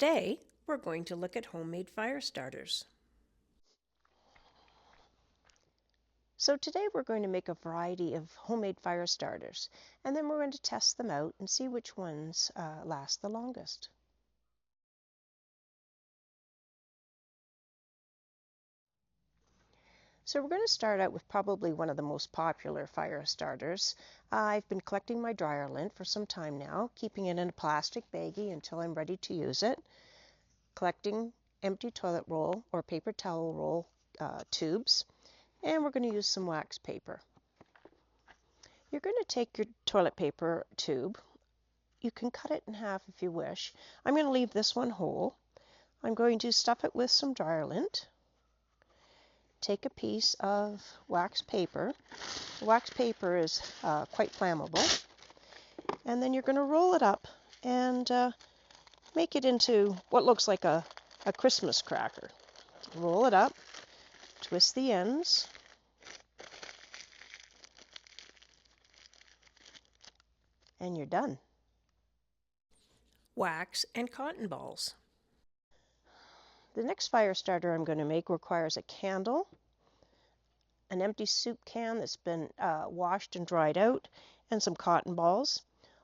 Today, we're going to look at homemade fire starters. So today we're going to make a variety of homemade fire starters, and then we're going to test them out and see which ones last the longest. So we're going to start out with probably one of the most popular fire starters. I've been collecting my dryer lint for some time now, keeping it in a plastic baggie until I'm ready to use it, collecting empty toilet roll or paper towel roll tubes, and we're going to use some wax paper. You're going to take your toilet paper tube. You can cut it in half if you wish. I'm going to leave this one whole. I'm going to stuff it with some dryer lint. Take a piece of wax paper. Wax paper is quite flammable. And then you're going to roll it up and make it into what looks like a Christmas cracker. Roll it up, twist the ends, and you're done. Wax and cotton balls. The next fire starter I'm going to make requires a candle, an empty soup can that's been washed and dried out, and some cotton balls.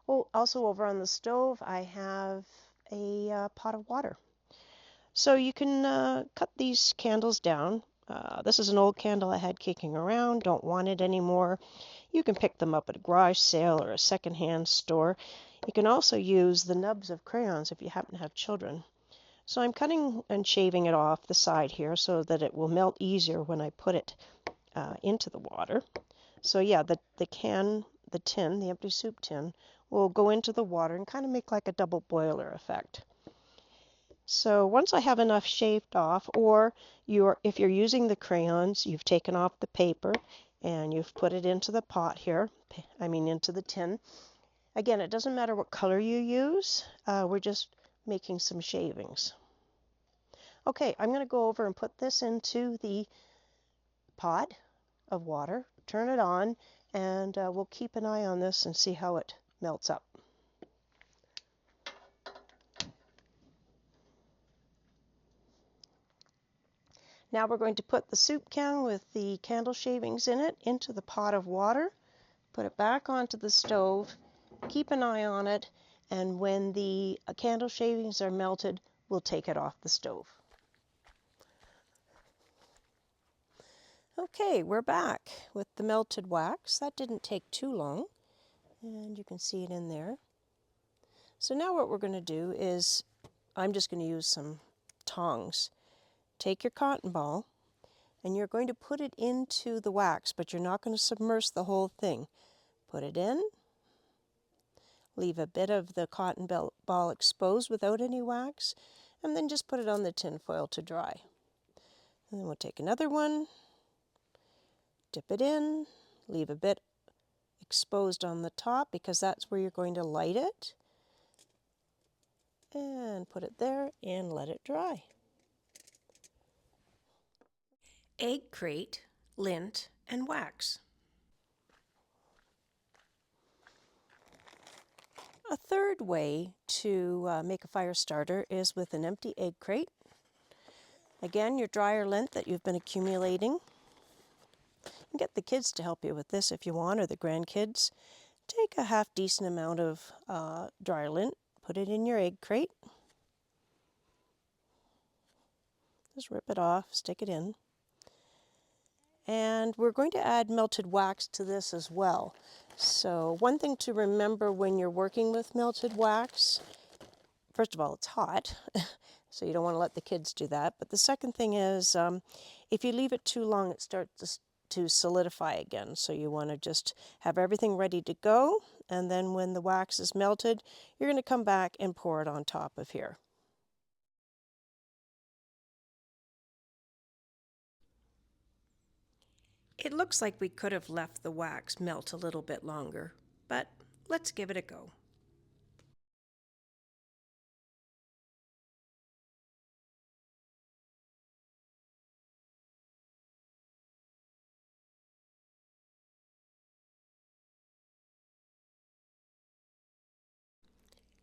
Oh, also over on the stove I have a pot of water. So you can cut these candles down. This is an old candle I had kicking around, don't want it anymore. You can pick them up at a garage sale or a secondhand store. You can also use the nubs of crayons if you happen to have children. So I'm cutting and shaving it off the side here so that it will melt easier when I put it into the water. So yeah, the tin, the empty soup tin, will go into the water and kind of make like a double boiler effect. So once I have enough shaved off, or if you're using the crayons, you've taken off the paper and you've put it into the pot here, into the tin. Again, it doesn't matter what color you use, we're just making some shavings. Okay, I'm going to go over and put this into the pot of water, turn it on, and we'll keep an eye on this and see how it melts up. Now we're going to put the soup can with the candle shavings in it into the pot of water, put it back onto the stove, keep an eye on it, and when the candle shavings are melted, we'll take it off the stove. Okay, we're back with the melted wax. That didn't take too long, and you can see it in there. So now what we're going to do is, I'm just going to use some tongs. Take your cotton ball, and you're going to put it into the wax, but you're not going to submerge the whole thing. Put it in, leave a bit of the cotton ball exposed without any wax, and then just put it on the tin foil to dry. And then we'll take another one, dip it in, leave a bit exposed on the top because that's where you're going to light it, and put it there and let it dry. Egg crate, lint, and wax. A third way to make a fire starter is with an empty egg crate. Again, your dryer lint that you've been accumulating. You can get the kids to help you with this if you want, or the grandkids. Take a half decent amount of dryer lint, put it in your egg crate. Just rip it off, stick it in. And we're going to add melted wax to this as well. So one thing to remember when you're working with melted wax, first of all, it's hot, so you don't want to let the kids do that. But the second thing is, if you leave it too long, it starts to solidify again. So you want to just have everything ready to go, and then when the wax is melted, you're going to come back and pour it on top of here. It looks like we could have left the wax melt a little bit longer, but let's give it a go.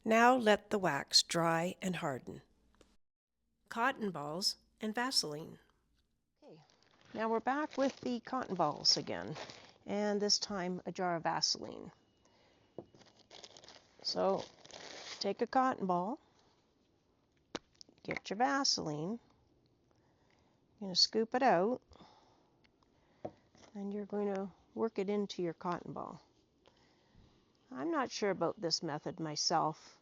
Now let the wax dry and harden. cotton balls and Vaseline. Okay, now we're back with the cotton balls again, and this time a jar of Vaseline. So take a cotton ball, get your Vaseline, you're going to scoop it out, and you're going to work it into your cotton ball. I'm not sure about this method myself.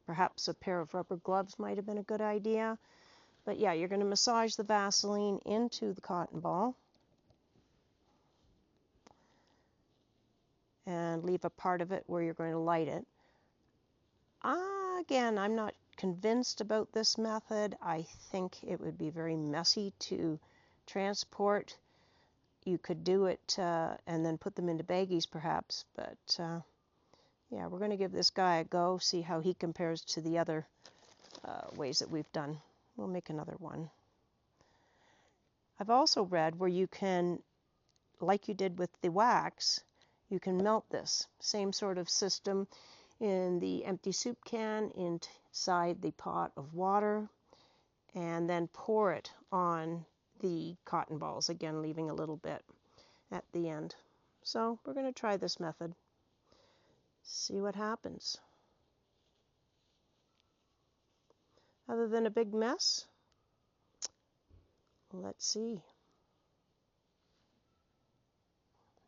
Perhaps a pair of rubber gloves might have been a good idea. But yeah, you're going to massage the Vaseline into the cotton ball and leave a part of it where you're going to light it. Again, I'm not convinced about this method. I think it would be very messy to transport. You could do it and then put them into baggies perhaps, but yeah, we're going to give this guy a go, see how he compares to the other ways that we've done. We'll make another one. I've also read where you can, like you did with the wax, you can melt this. Same sort of system in the empty soup can inside the pot of water, and then pour it on the cotton balls, again leaving a little bit at the end. So we're going to try this method, see what happens. Other than a big mess, let's see.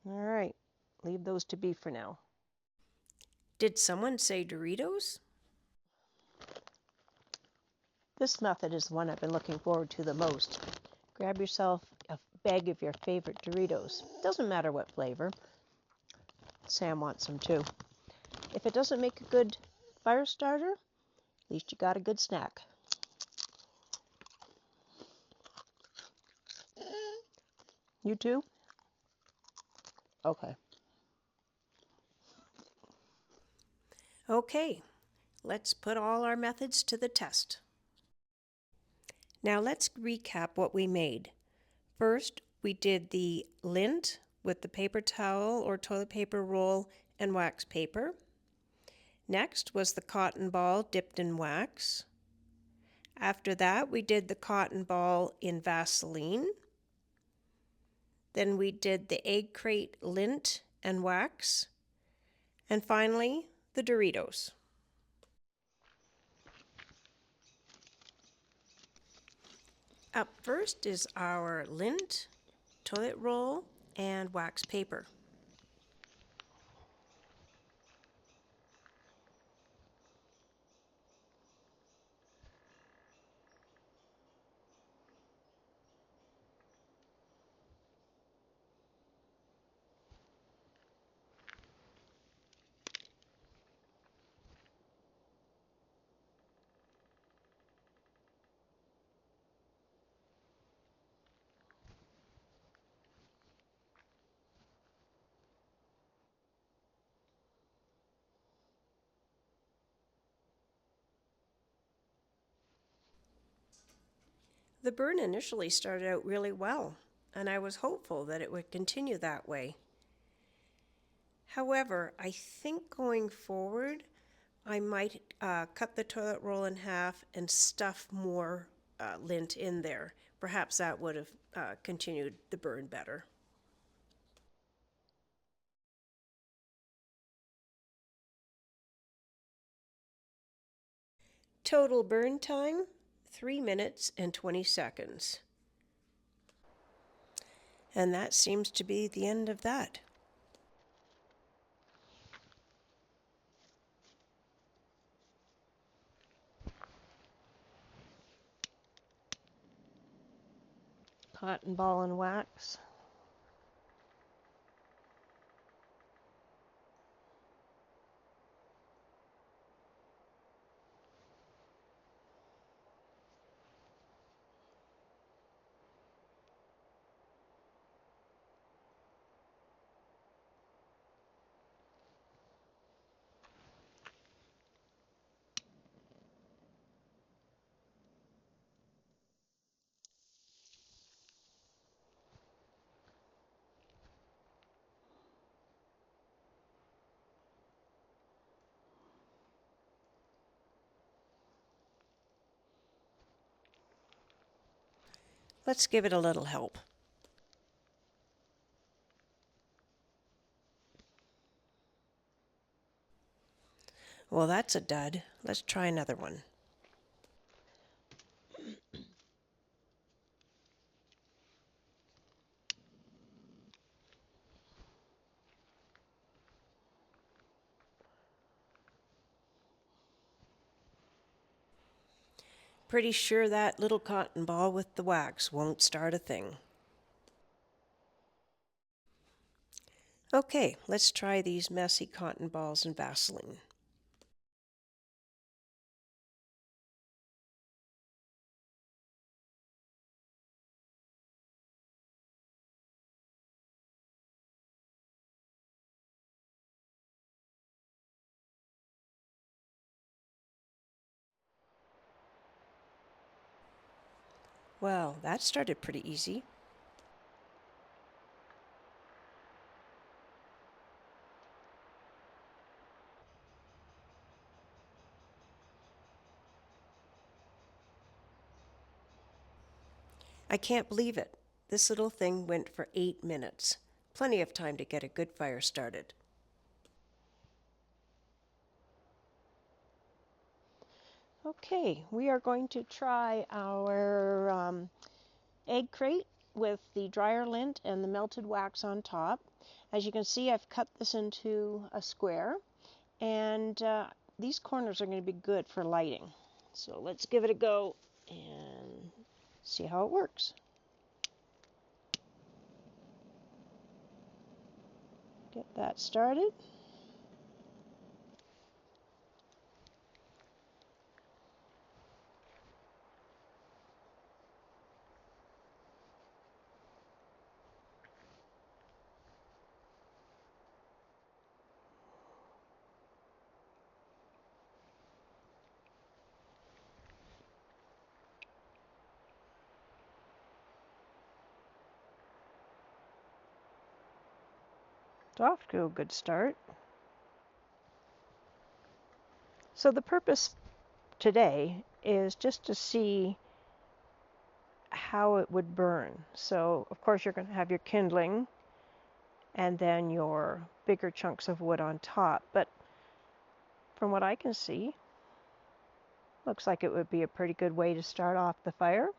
All right, leave those to be for now. Did someone say Doritos? This method is the one I've been looking forward to the most. Grab yourself a bag of your favorite Doritos. Doesn't matter what flavor. Sam wants some too. If it doesn't make a good fire starter, at least you got a good snack. You too? Okay. Okay, let's put all our methods to the test. Now let's recap what we made. First, we did the lint with the paper towel or toilet paper roll and wax paper. Next was the cotton ball dipped in wax. After that, we did the cotton ball in Vaseline. Then we did the egg crate lint and wax. And finally, the Doritos. Up first is our lint, toilet roll, and wax paper. The burn initially started out really well, and I was hopeful that it would continue that way. However, I think going forward, I might cut the toilet roll in half and stuff more lint in there. Perhaps that would have continued the burn better. Total burn time, 3 minutes and 20 seconds. And that seems to be the end of that. Cotton ball and wax. Let's give it a little help. Well, that's a dud. Let's try another one. Pretty sure that little cotton ball with the wax won't start a thing. Okay, let's try these messy cotton balls and Vaseline. Well, that started pretty easy. I can't believe it. This little thing went for 8 minutes. Plenty of time to get a good fire started. Okay, we are going to try our egg crate with the dryer lint and the melted wax on top. As you can see, I've cut this into a square, and these corners are going to be good for lighting. So let's give it a go and see how it works. Get that started. It's off to a good start. So the purpose today is just to see how it would burn. So of course you're going to have your kindling and then your bigger chunks of wood on top. But from what I can see, looks like it would be a pretty good way to start off the fire.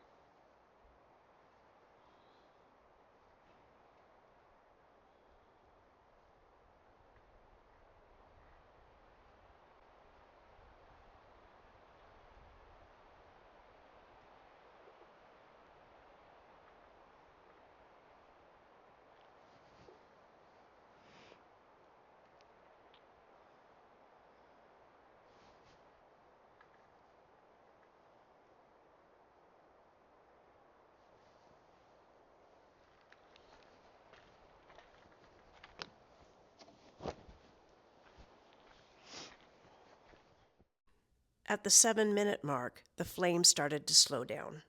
At the 7-minute mark, the flame started to slow down.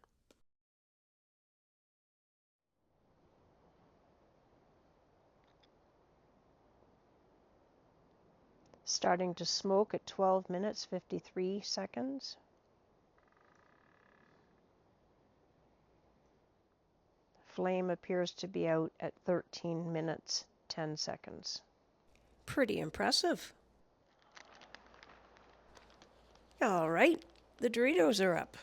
Starting to smoke at 12 minutes 53 seconds. Flame appears to be out at 13 minutes 10 seconds. Pretty impressive. All right, the Doritos are up.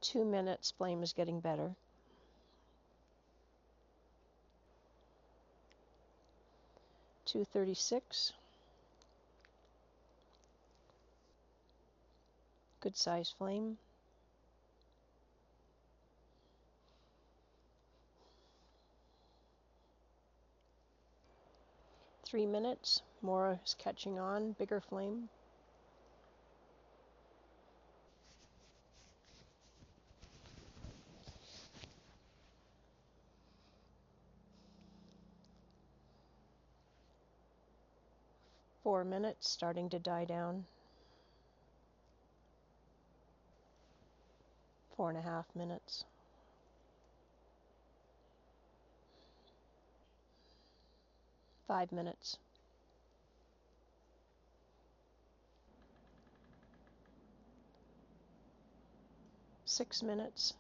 Two minutes, flame is getting better. 236. Good size flame. Three minutes. More is catching on. Bigger flame. Four minutes, starting to die down. 4.5 minutes. 5 minutes. 6 minutes.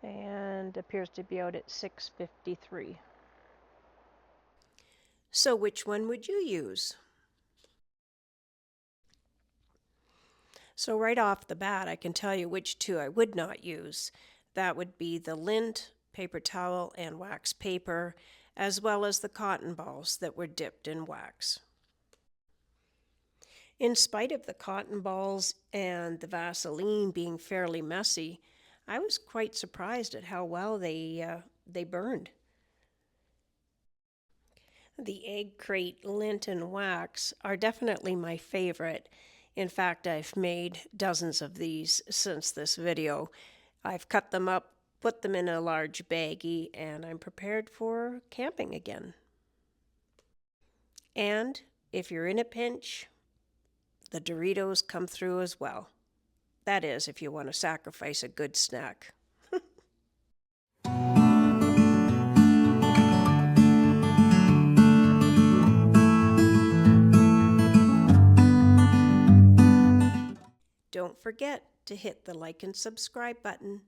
And appears to be out at 6:53. So which one would you use? So right off the bat, I can tell you which two I would not use. That would be the lint, paper towel, and wax paper, as well as the cotton balls that were dipped in wax. In spite of the cotton balls and the Vaseline being fairly messy, I was quite surprised at how well they burned. The egg crate lint and wax are definitely my favorite. In fact, I've made dozens of these since this video. I've cut them up, put them in a large baggie, and I'm prepared for camping again. And if you're in a pinch, the Doritos come through as well. That is, if you want to sacrifice a good snack. Don't forget to hit the like and subscribe button.